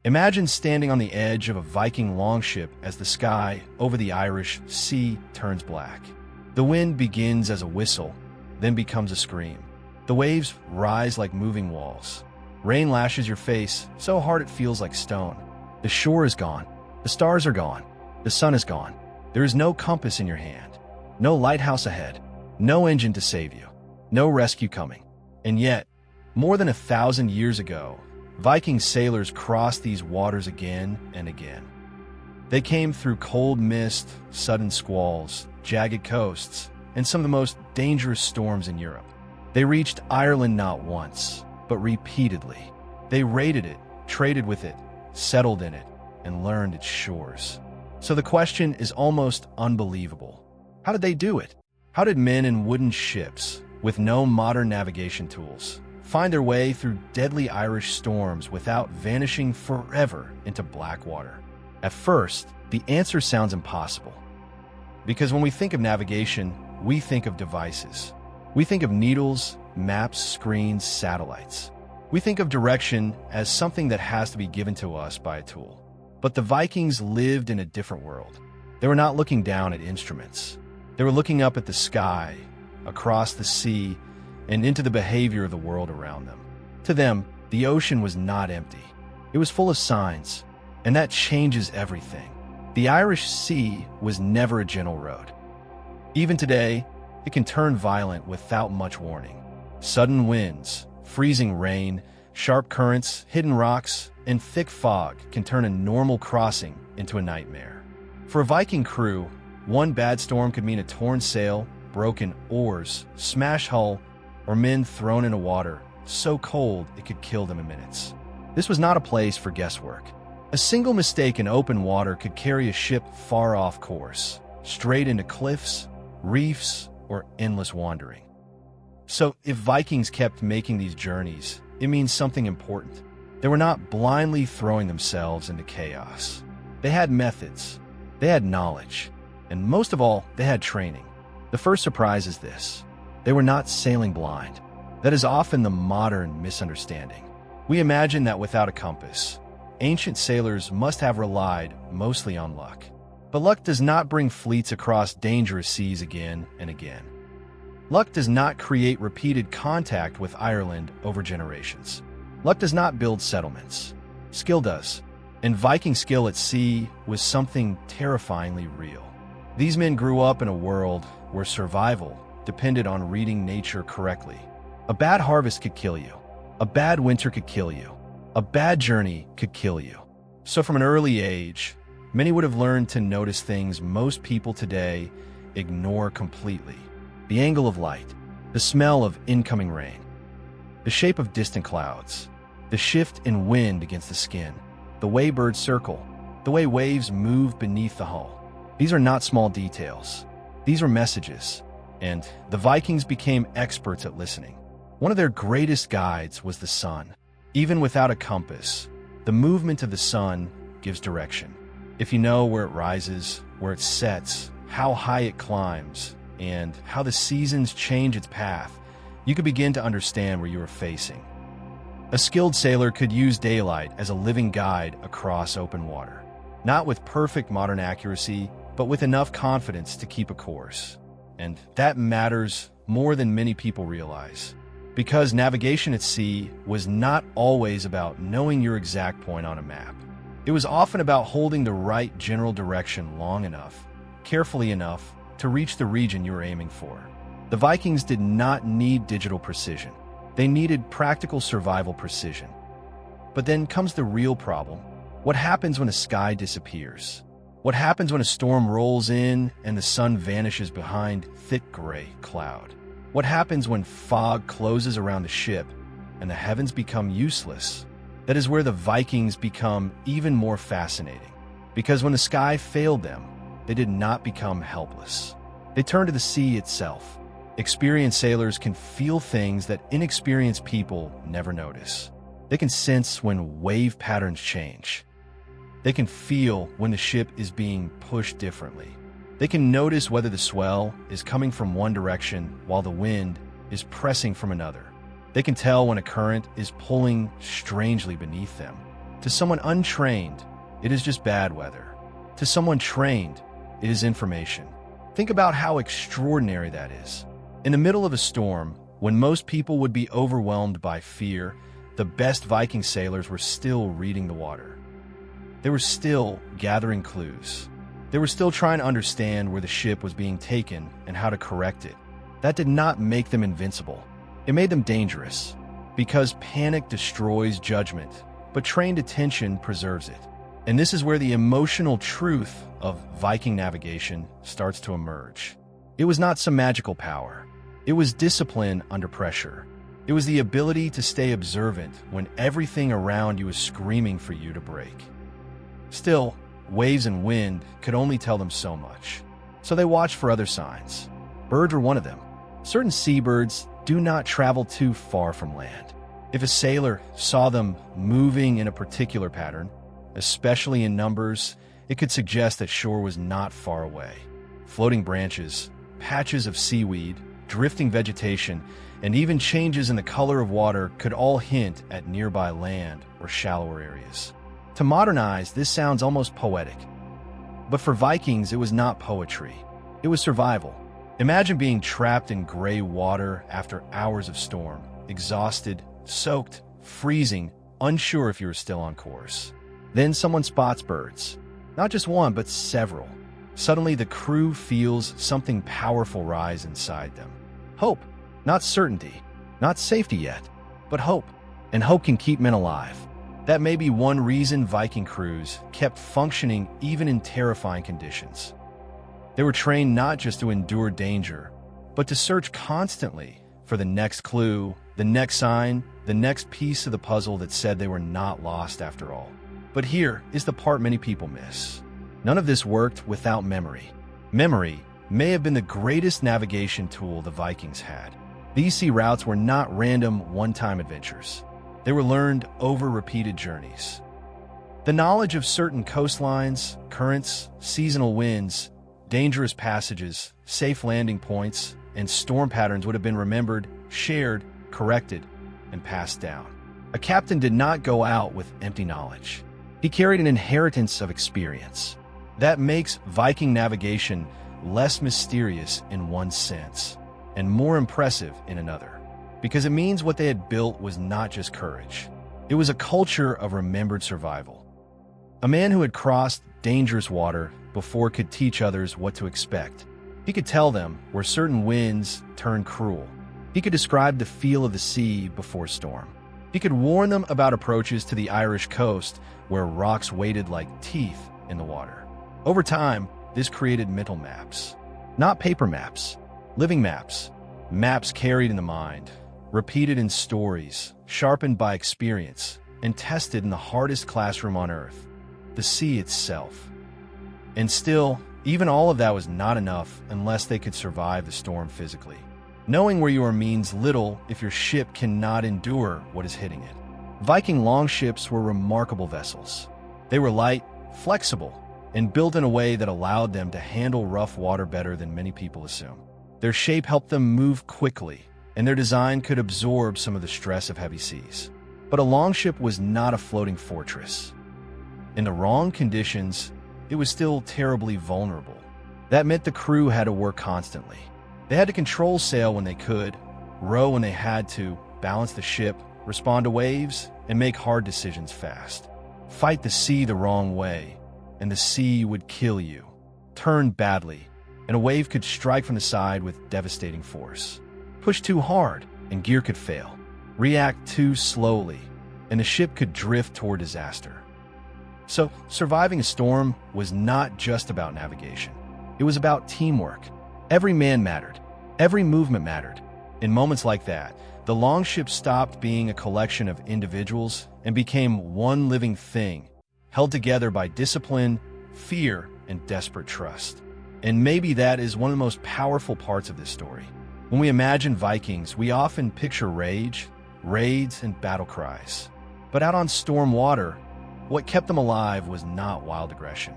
Imagine standing on the edge of a Viking longship as the sky over the Irish Sea turns black. The wind begins as a whistle, then becomes a scream. The waves rise like moving walls. Rain lashes your face so hard it feels like stone. The shore is gone. The stars are gone. The sun is gone. There is no compass in your hand. No lighthouse ahead. No engine to save you. No rescue coming. And yet, more than 1,000 years ago, Viking sailors crossed these waters again and again. They came through cold mist, sudden squalls, jagged coasts, and some of the most dangerous storms in Europe. They reached Ireland not once, but repeatedly. They raided it, traded with it, settled in it, and learned its shores. So the question is almost unbelievable. How did they do it? How did men in wooden ships, with no modern navigation tools, find their way through deadly Irish storms without vanishing forever into black water? At first, the answer sounds impossible. Because when we think of navigation, we think of devices. We think of needles, maps, screens, satellites. We think of direction as something that has to be given to us by a tool. But the Vikings lived in a different world. They were not looking down at instruments. They were looking up at the sky, across the sea, and into the behavior of the world around them. To them, the ocean was not empty. It was full of signs, and that changes everything. The Irish Sea was never a gentle road. Even today, it can turn violent without much warning. Sudden winds, freezing rain, sharp currents, hidden rocks, and thick fog can turn a normal crossing into a nightmare. For a Viking crew, one bad storm could mean a torn sail, broken oars, smashed hull, or men thrown into water so cold it could kill them in minutes. This was not a place for guesswork. A single mistake in open water could carry a ship far off course, straight into cliffs, reefs, or endless wandering. So if Vikings kept making these journeys, it means something important. They were not blindly throwing themselves into chaos. They had methods, they had knowledge, and most of all, they had training. The first surprise is this: they were not sailing blind. That is often the modern misunderstanding. We imagine that without a compass, ancient sailors must have relied mostly on luck. But luck does not bring fleets across dangerous seas again and again. Luck does not create repeated contact with Ireland over generations. Luck does not build settlements. Skill does. And Viking skill at sea was something terrifyingly real. These men grew up in a world where survival depended on reading nature correctly. A bad harvest could kill you. A bad winter could kill you. A bad journey could kill you. So from an early age, many would have learned to notice things most people today ignore completely. The angle of light, the smell of incoming rain, the shape of distant clouds, the shift in wind against the skin, the way birds circle, the way waves move beneath the hull. These are not small details. These are messages, and the Vikings became experts at listening. One of their greatest guides was the sun. Even without a compass, the movement of the sun gives direction. If you know where it rises, where it sets, how high it climbs, and how the seasons change its path, you could begin to understand where you are facing. A skilled sailor could use daylight as a living guide across open water, not with perfect modern accuracy, but with enough confidence to keep a course. And that matters more than many people realize, because navigation at sea was not always about knowing your exact point on a map. It was often about holding the right general direction long enough, carefully enough, to reach the region you were aiming for. The Vikings did not need digital precision. They needed practical survival precision. But then comes the real problem. What happens when the sky disappears? What happens when a storm rolls in and the sun vanishes behind thick gray cloud? What happens when fog closes around the ship and the heavens become useless? That is where the Vikings become even more fascinating. Because when the sky failed them, they did not become helpless. They turned to the sea itself. Experienced sailors can feel things that inexperienced people never notice. They can sense when wave patterns change. They can feel when the ship is being pushed differently. They can notice whether the swell is coming from one direction while the wind is pressing from another. They can tell when a current is pulling strangely beneath them. To someone untrained, it is just bad weather. To someone trained, it is information. Think about how extraordinary that is. In the middle of a storm, when most people would be overwhelmed by fear, the best Viking sailors were still reading the water. They were still gathering clues. They were still trying to understand where the ship was being taken and how to correct it. That did not make them invincible. It made them dangerous, because panic destroys judgment, but trained attention preserves it. And this is where the emotional truth of Viking navigation starts to emerge. It was not some magical power. It was discipline under pressure. It was the ability to stay observant when everything around you is screaming for you to break. Still, waves and wind could only tell them so much. So they watched for other signs. Birds were one of them. Certain seabirds do not travel too far from land. If a sailor saw them moving in a particular pattern, especially in numbers, it could suggest that shore was not far away. Floating branches, patches of seaweed, drifting vegetation, and even changes in the color of water could all hint at nearby land or shallower areas. To modernize, this sounds almost poetic. But for Vikings, it was not poetry. It was survival. Imagine being trapped in gray water after hours of storm, exhausted, soaked, freezing, unsure if you were still on course. Then someone spots birds. Not just one, but several. Suddenly, the crew feels something powerful rise inside them. Hope. Not certainty. Not safety yet, but hope. And hope can keep men alive. That may be one reason Viking crews kept functioning even in terrifying conditions. They were trained not just to endure danger, but to search constantly for the next clue, the next sign, the next piece of the puzzle that said they were not lost after all. But here is the part many people miss. None of this worked without memory. Memory may have been the greatest navigation tool the Vikings had. These sea routes were not random one-time adventures. They were learned over repeated journeys. The knowledge of certain coastlines, currents, seasonal winds, dangerous passages, safe landing points, and storm patterns would have been remembered, shared, corrected, and passed down. A captain did not go out with empty knowledge. He carried an inheritance of experience. That makes Viking navigation less mysterious in one sense, and more impressive in another. Because it means what they had built was not just courage. It was a culture of remembered survival. A man who had crossed dangerous water before could teach others what to expect. He could tell them where certain winds turned cruel. He could describe the feel of the sea before storm. He could warn them about approaches to the Irish coast where rocks waited like teeth in the water. Over time, this created mental maps. Not paper maps, living maps. Maps carried in the mind, repeated in stories, sharpened by experience, and tested in the hardest classroom on earth, the sea itself. And still, even all of that was not enough unless they could survive the storm physically. Knowing where you are means little if your ship cannot endure what is hitting it. Viking longships were remarkable vessels. They were light, flexible, and built in a way that allowed them to handle rough water better than many people assume. Their shape helped them move quickly, and their design could absorb some of the stress of heavy seas. But a longship was not a floating fortress. In the wrong conditions, it was still terribly vulnerable. That meant the crew had to work constantly. They had to control sail when they could, row when they had to, balance the ship, respond to waves, and make hard decisions fast. Fight the sea the wrong way, and the sea would kill you. Turn badly, and a wave could strike from the side with devastating force. Push too hard, and gear could fail. React too slowly, and the ship could drift toward disaster. So, surviving a storm was not just about navigation. It was about teamwork. Every man mattered. Every movement mattered. In moments like that, the longship stopped being a collection of individuals and became one living thing, held together by discipline, fear, and desperate trust. And maybe that is one of the most powerful parts of this story. When we imagine Vikings, we often picture rage, raids, and battle cries. But out on storm water, what kept them alive was not wild aggression.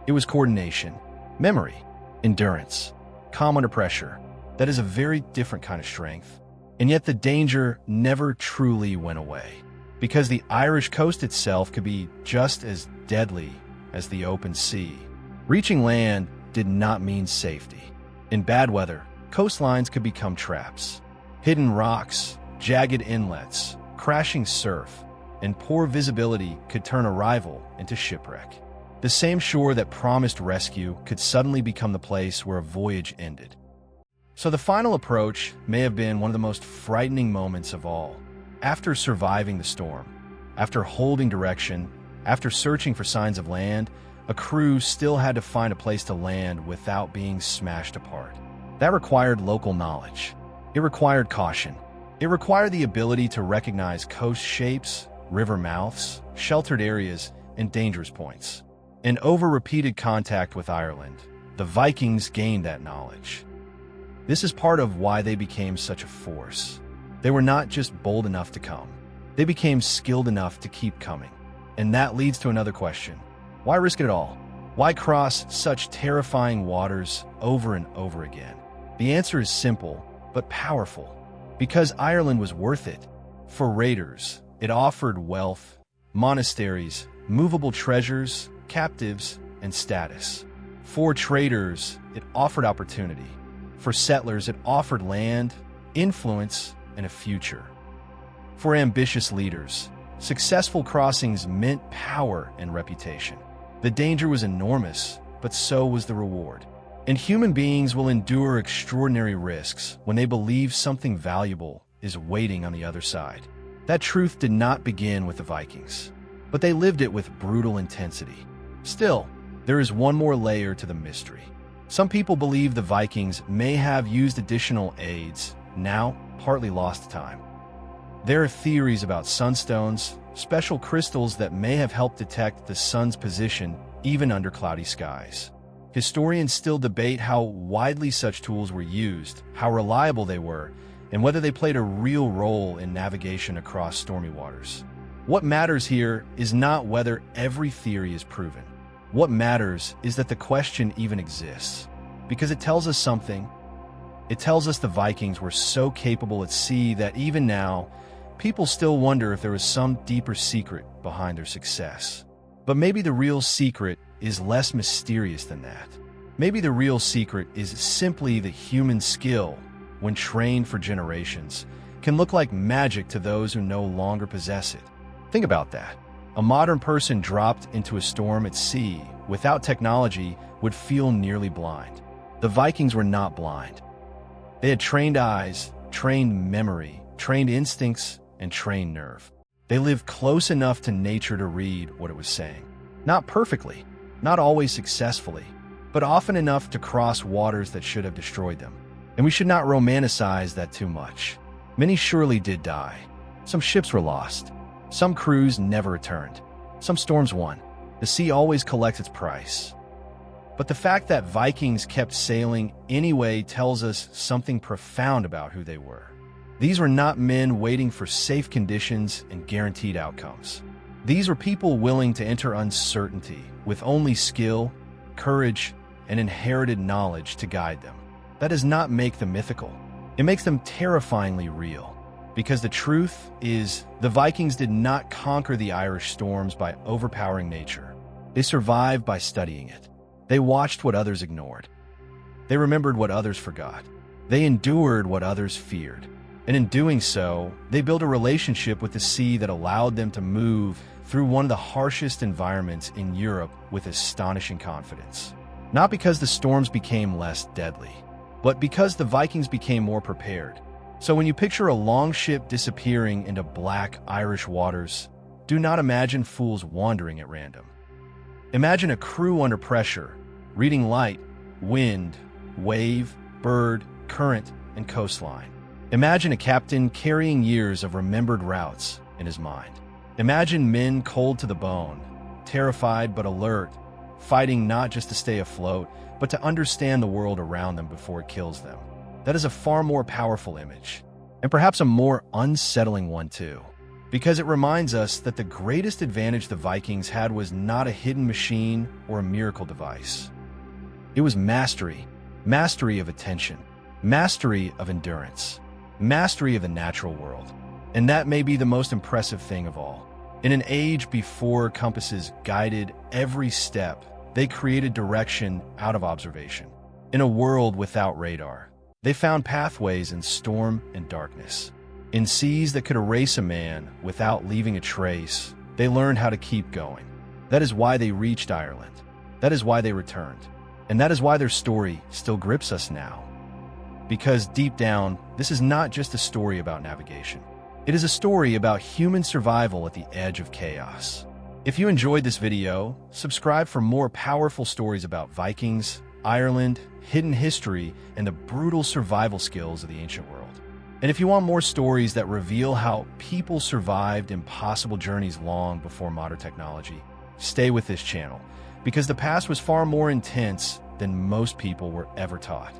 It was coordination, memory, endurance, calm under pressure. That is a very different kind of strength. And yet the danger never truly went away. because the Irish coast itself could be just as deadly as the open sea. Reaching land did not mean safety. In bad weather, coastlines could become traps. Hidden rocks, jagged inlets, crashing surf, and poor visibility could turn arrival into shipwreck. The same shore that promised rescue could suddenly become the place where a voyage ended. So the final approach may have been one of the most frightening moments of all. After surviving the storm, after holding direction, after searching for signs of land, a crew still had to find a place to land without being smashed apart. That required local knowledge. It required caution. It required the ability to recognize coast shapes, river mouths, sheltered areas, and dangerous points. And over repeated contact with Ireland, the Vikings gained that knowledge. This is part of why they became such a force. They were not just bold enough to come. They became skilled enough to keep coming. And that leads to another question. Why risk it at all? Why cross such terrifying waters over and over again? The answer is simple, but powerful. Because Ireland was worth it. For raiders, it offered wealth, monasteries, movable treasures, captives, and status. For traders, it offered opportunity. For settlers, it offered land, influence, and a future. For ambitious leaders, successful crossings meant power and reputation. The danger was enormous, but so was the reward. And human beings will endure extraordinary risks when they believe something valuable is waiting on the other side. That truth did not begin with the Vikings, but they lived it with brutal intensity. Still, there is one more layer to the mystery. Some people believe the Vikings may have used additional aids, now partly lost time. There are theories about sunstones, special crystals that may have helped detect the sun's position even under cloudy skies. Historians still debate how widely such tools were used, how reliable they were, and whether they played a real role in navigation across stormy waters. What matters here is not whether every theory is proven. What matters is that the question even exists, because it tells us something. It tells us the Vikings were so capable at sea that even now, people still wonder if there was some deeper secret behind their success. But maybe the real secret is less mysterious than that. Maybe the real secret is simply the human skill, when trained for generations, can look like magic to those who no longer possess it. Think about that. A modern person dropped into a storm at sea without technology would feel nearly blind. The Vikings were not blind. They had trained eyes, trained memory, trained instincts, and trained nerve. They lived close enough to nature to read what it was saying. Not perfectly, not always successfully, but often enough to cross waters that should have destroyed them. And we should not romanticize that too much. Many surely did die. Some ships were lost. Some crews never returned. Some storms won. The sea always collects its price. But the fact that Vikings kept sailing anyway tells us something profound about who they were. These were not men waiting for safe conditions and guaranteed outcomes. These were people willing to enter uncertainty with only skill, courage, and inherited knowledge to guide them. That does not make them mythical. It makes them terrifyingly real. Because the truth is, the Vikings did not conquer the Irish storms by overpowering nature. They survived by studying it. They watched what others ignored. They remembered what others forgot. They endured what others feared. And in doing so, they built a relationship with the sea that allowed them to move through one of the harshest environments in Europe with astonishing confidence. Not because the storms became less deadly, but because the Vikings became more prepared. So when you picture a longship disappearing into black Irish waters, do not imagine fools wandering at random. Imagine a crew under pressure, reading light, wind, wave, bird, current, and coastline. Imagine a captain carrying years of remembered routes in his mind. Imagine men cold to the bone, terrified but alert, fighting not just to stay afloat, but to understand the world around them before it kills them. That is a far more powerful image, and perhaps a more unsettling one too, because it reminds us that the greatest advantage the Vikings had was not a hidden machine or a miracle device. It was mastery, mastery of attention, mastery of endurance, mastery of the natural world. And that may be the most impressive thing of all. In an age before compasses guided every step, they created direction out of observation. In a world without radar, they found pathways in storm and darkness. In seas that could erase a man without leaving a trace, they learned how to keep going. That is why they reached Ireland. That is why they returned. And that is why their story still grips us now. Because deep down, this is not just a story about navigation. It is a story about human survival at the edge of chaos. If you enjoyed this video, subscribe for more powerful stories about Vikings, Ireland, hidden history, and the brutal survival skills of the ancient world. And if you want more stories that reveal how people survived impossible journeys long before modern technology, stay with this channel, because the past was far more intense than most people were ever taught.